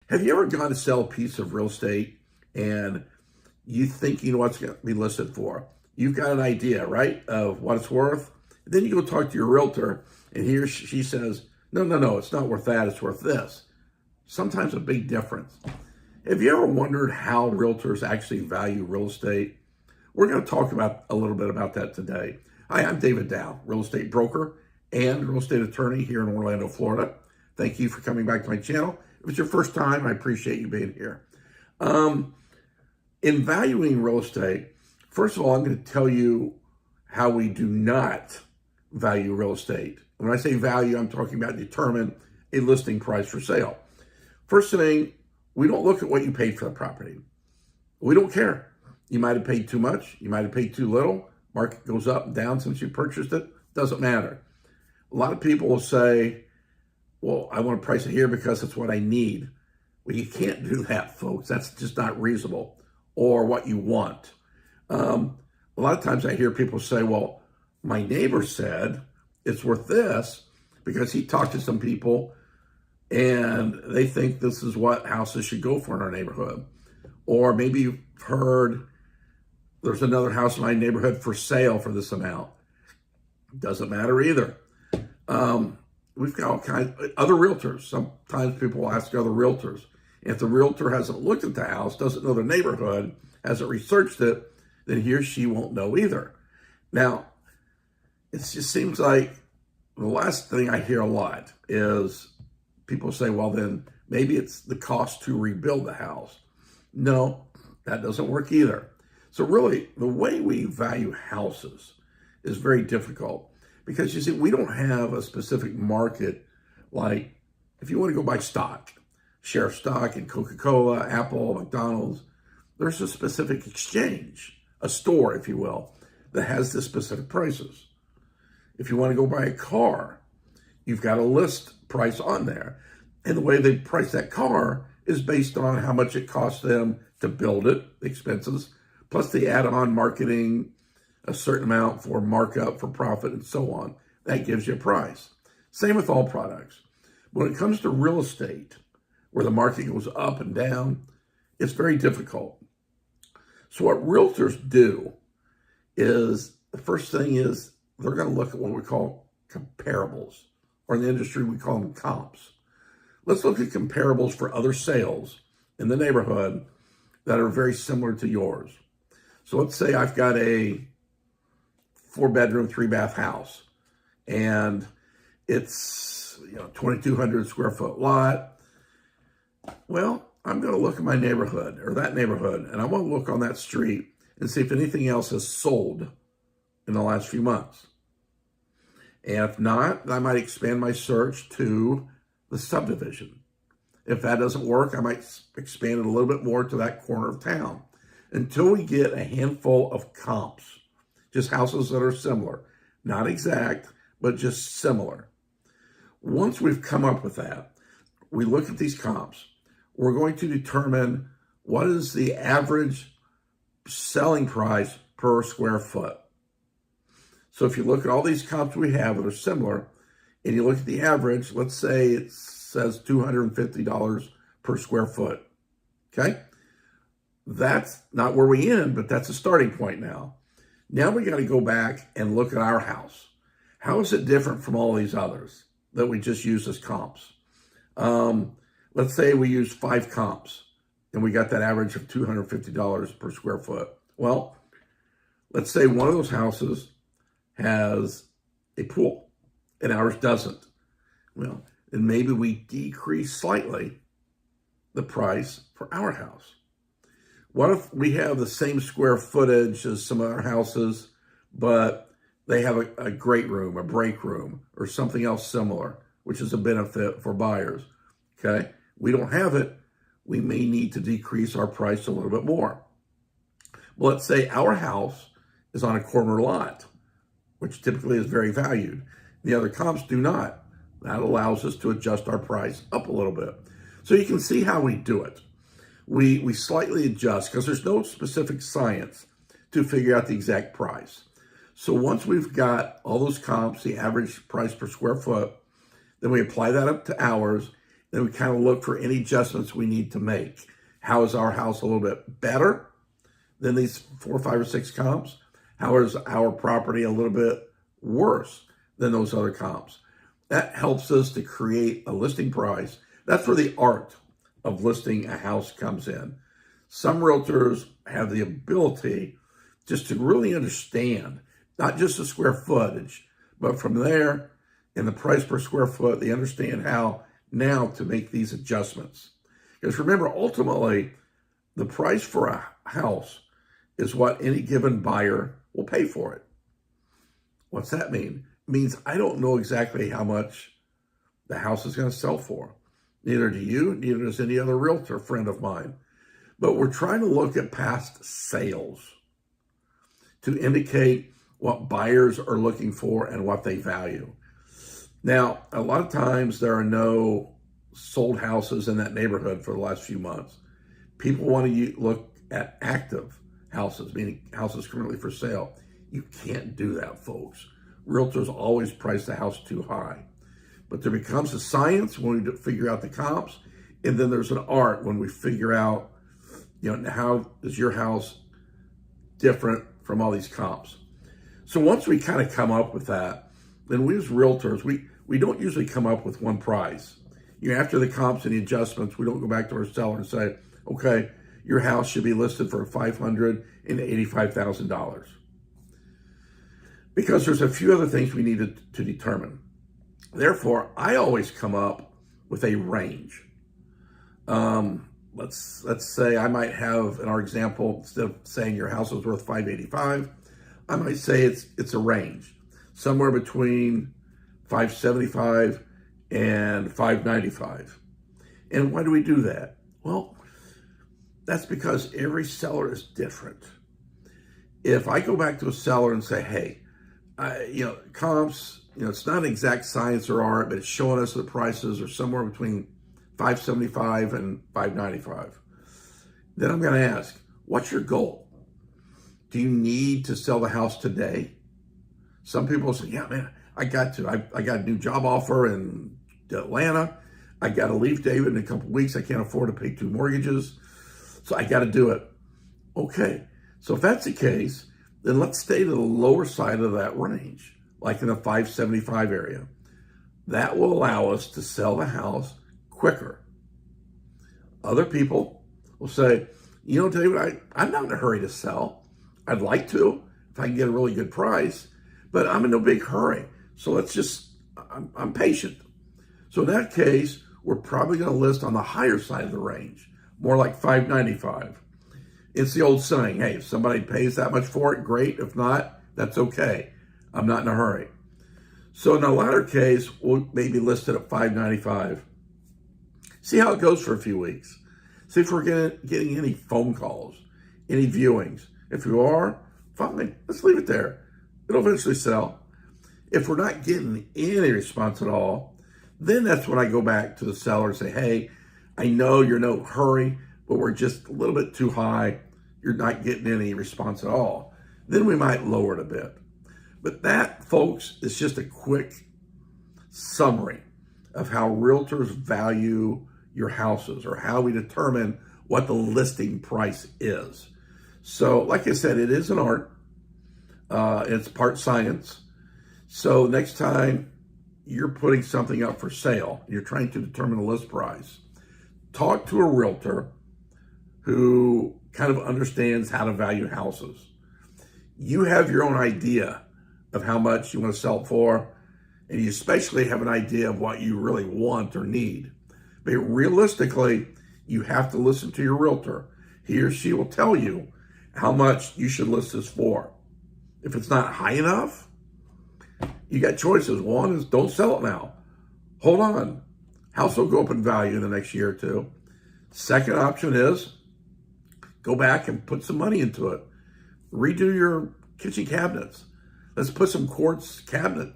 Have you ever gone to sell a piece of real estate and you think you know what's going to be listed for? You've got an idea, right, of what it's worth. Then you go talk to your realtor and he or she says, no, it's not worth that, it's worth this. Sometimes a big difference. Have you ever wondered how realtors actually value real estate? We're going to talk about a little bit about that today. Hi, I'm David Dowell, real estate broker and real estate attorney here in Orlando, Florida. Thank you for coming back to my channel. If it's your first time, I appreciate you being here. In valuing real estate, first of all, I'm going to tell you how we do not value real estate. When I say value, I'm talking about determine a listing price for sale. First thing, we don't look at what you paid for the property. We don't care. You might have paid too much. You might have paid too little. Market goes up and down since you purchased it. Doesn't matter. A lot of people will say, well, I want to price it here because it's what I need. Well, you can't do that, folks. That's just not reasonable, or what you want. A lot of times I hear people say, well, my neighbor said it's worth this because he talked to some people and they think this is what houses should go for in our neighborhood. Or maybe you've heard there's another house in my neighborhood for sale for this amount. Doesn't matter either. We've got all kinds of other realtors. Sometimes people will ask other realtors. If the realtor hasn't looked at the house, doesn't know the neighborhood, hasn't researched it, then he or she won't know either. Now, it just seems like the last thing I hear a lot is people say, well, then maybe it's the cost to rebuild the house. No, that doesn't work either. So really, the way we value houses is very difficult. Because you see, we don't have a specific market. Like if you want to go buy stock, share of stock in Coca-Cola, Apple, McDonald's, there's a specific exchange, a store, if you will, that has the specific prices. If you want to go buy a car, you've got a list price on there. And the way they price that car is based on how much it costs them to build it, the expenses, plus the add-on marketing, a certain amount for markup, for profit, and so on. That gives you a price. Same with all products. When it comes to real estate, where the market goes up and down, it's very difficult. So what realtors do is, the first thing is they're going to look at what we call comparables, or in the industry we call them comps. Let's look at comparables for other sales in the neighborhood that are very similar to yours. So let's say I've got a 4-bedroom, 3-bath house, and it's 2,200 square foot lot. Well, I'm going to look at my neighborhood or that neighborhood, and I want to look on that street and see if anything else has sold in the last few months. And if not, I might expand my search to the subdivision. If that doesn't work, I might expand it a little bit more to that corner of town until we get a handful of comps. Just houses that are similar, not exact, but just similar. Once we've come up with that, we look at these comps. We're going to determine what is the average selling price per square foot. So if you look at all these comps we have that are similar, and you look at the average, let's say it says $250 per square foot, okay? That's not where we end, but that's a starting point now. Now we got to go back and look at our house. How is it different from all these others that we just use as comps? Let's say we use 5 comps and we got that average of $250 per square foot. Well, let's say one of those houses has a pool and ours doesn't. Well, then maybe we decrease slightly the price for our house. What if we have the same square footage as some other houses, but they have a great room, a break room, or something else similar, which is a benefit for buyers, okay? We don't have it. We may need to decrease our price a little bit more. Well, let's say our house is on a corner lot, which typically is very valued. The other comps do not. That allows us to adjust our price up a little bit. So you can see how we do it. We slightly adjust because there's no specific science to figure out the exact price. So once we've got all those comps, the average price per square foot, then we apply that up to ours, Then we kind of look for any adjustments we need to make. How is our house a little bit better than these 4, 5, or 6 comps? How is our property a little bit worse than those other comps? That helps us to create a listing price. That's where the art of listing a house comes in. Some realtors have the ability just to really understand, not just the square footage, but from there, in the price per square foot, they understand how now to make these adjustments. Because remember, ultimately, the price for a house is what any given buyer will pay for it. What's that mean? It means I don't know exactly how much the house is going to sell for. Neither do you, neither does any other realtor friend of mine. But we're trying to look at past sales to indicate what buyers are looking for and what they value. Now, a lot of times there are no sold houses in that neighborhood for the last few months. People want to look at active houses, meaning houses currently for sale. You can't do that, folks. Realtors always price the house too high. But there becomes a science when we figure out the comps, and then there's an art when we figure out, how is your house different from all these comps. So once we kind of come up with that, then we as realtors, we don't usually come up with one price. After the comps and the adjustments, we don't go back to our seller and say, okay, your house should be listed for $585,000. Because there's a few other things we need to determine. Therefore, I always come up with a range. Let's say I might have, in our example, instead of saying your house is worth $585, I might say it's a range, somewhere between $575 and $595. And why do we do that? Well, that's because every seller is different. If I go back to a seller and say, hey, comps, it's not an exact science or art, but it's showing us the prices are somewhere between $575 and $595. Then I'm going to ask, what's your goal? Do you need to sell the house today? Some people say, yeah, man, I got to. I got a new job offer in Atlanta. I got to leave David in a couple of weeks. I can't afford to pay 2 mortgages. So I got to do it. Okay. So if that's the case, then let's stay to the lower side of that range, like in the 575 area. That will allow us to sell the house quicker. Other people will say, David, I'm not in a hurry to sell. I'd like to if I can get a really good price, but I'm in no big hurry. So I'm patient. So in that case, we're probably going to list on the higher side of the range, more like 595. It's the old saying, hey, if somebody pays that much for it, great. If not, that's okay. I'm not in a hurry. So in the latter case, we'll maybe list it at 595. See how it goes for a few weeks. See if we're getting any phone calls, any viewings. If you are, fine, let's leave it there. It'll eventually sell. If we're not getting any response at all, then that's when I go back to the seller and say, hey, I know you're in no hurry, but we're just a little bit too high. You're not getting any response at all. Then we might lower it a bit. But that, folks, is just a quick summary of how realtors value your houses or how we determine what the listing price is. So like I said, it is an art. It's part science. So next time you're putting something up for sale, you're trying to determine the list price, talk to a realtor who kind of understands how to value houses. You have your own idea of how much you want to sell it for, and you especially have an idea of what you really want or need. But realistically, you have to listen to your realtor. He or she will tell you how much you should list this for. If it's not high enough, you got choices. One is don't sell it now. Hold on. House will go up in value in the next year or two. Second option is go back and put some money into it. Redo your kitchen cabinets. Let's put some quartz cabinet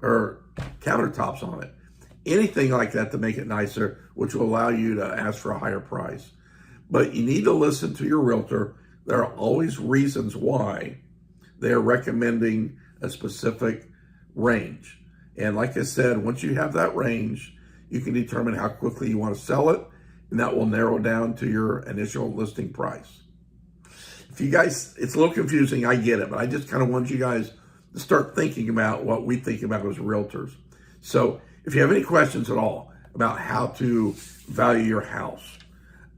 or countertops on it. Anything like that to make it nicer, which will allow you to ask for a higher price. But you need to listen to your realtor. There are always reasons why they're recommending a specific range. And like I said, once you have that range, you can determine how quickly you want to sell it, and that will narrow down to your initial listing price. If you guys, it's a little confusing, I get it, but I just kind of want you guys to start thinking about what we think about as realtors. So if you have any questions at all about how to value your house,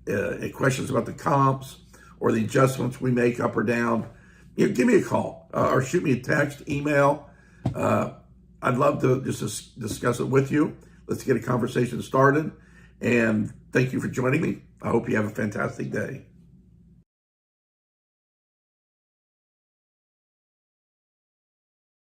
any questions about the comps or the adjustments we make up or down, give me a call or shoot me a text, email. I'd love to just discuss it with you. Let's get a conversation started. And thank you for joining me. I hope you have a fantastic day.